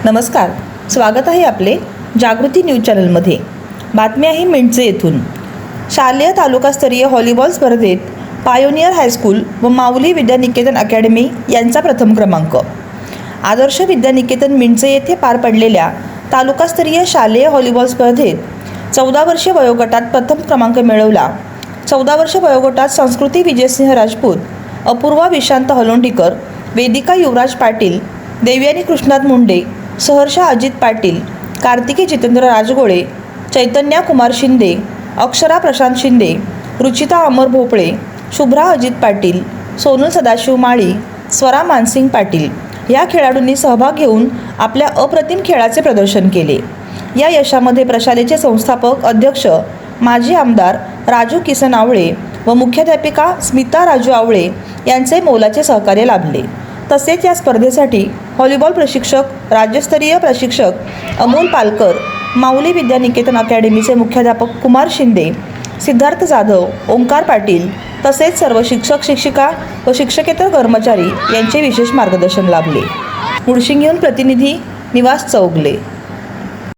नमस्कार, स्वागत आहे आपले जागृती न्यूज चॅनलमध्ये। बातमी आहे मिंटचे येथून। शालेय तालुकास्तरीय व्हॉलीबॉल स्पर्धेत पायोनियर हायस्कूल व माऊली विद्यानिकेतन अकॅडमी यांचा प्रथम क्रमांक। आदर्श विद्यानिकेतन मिंटचे येथे पार पडलेल्या तालुकास्तरीय शालेय व्हॉलीबॉल स्पर्धेत 14 वर्षीय वयोगटात प्रथम क्रमांक मिळवला। 14 वर्ष वयोगटात संस्कृती विजयसिंह राजपूत, अपूर्वा विशांत हलोंडीकर, वेदिका युवराज पाटील, देवयानी कृष्णात मुंडे, सहर्षा अजित पाटील, कार्तिकी जितेंद्र राजगोळे, चैतन्या कुमार शिंदे, अक्षरा प्रशांत शिंदे, रुचिता अमर भोपळे, शुभ्रा अजित पाटील, सोनल सदाशिव माळी, स्वरा मानसिंग पाटील या खेळाडूंनी सहभाग घेऊन आपल्या अप्रतिम खेळाचे प्रदर्शन केले। या यशामध्ये प्रशालेचे संस्थापक अध्यक्ष माजी आमदार राजू किसन आवळे व मुख्याध्यापिका स्मिता राजू आवळे यांचे मोलाचे सहकार्य लाभले। तसेच या स्पर्धेसाठी व्हॉलीबॉल प्रशिक्षक, राज्यस्तरीय प्रशिक्षक अमोल पालकर, माऊली विद्यानिकेतन अकॅडमीचे मुख्याध्यापक कुमार शिंदे, सिद्धार्थ जाधव, ओंकार पाटील तसेच सर्व शिक्षक, शिक्षिका व शिक्षकेतर कर्मचारी यांचे विशेष मार्गदर्शन लाभले। मुळशिंगहून प्रतिनिधी निवास चौगले।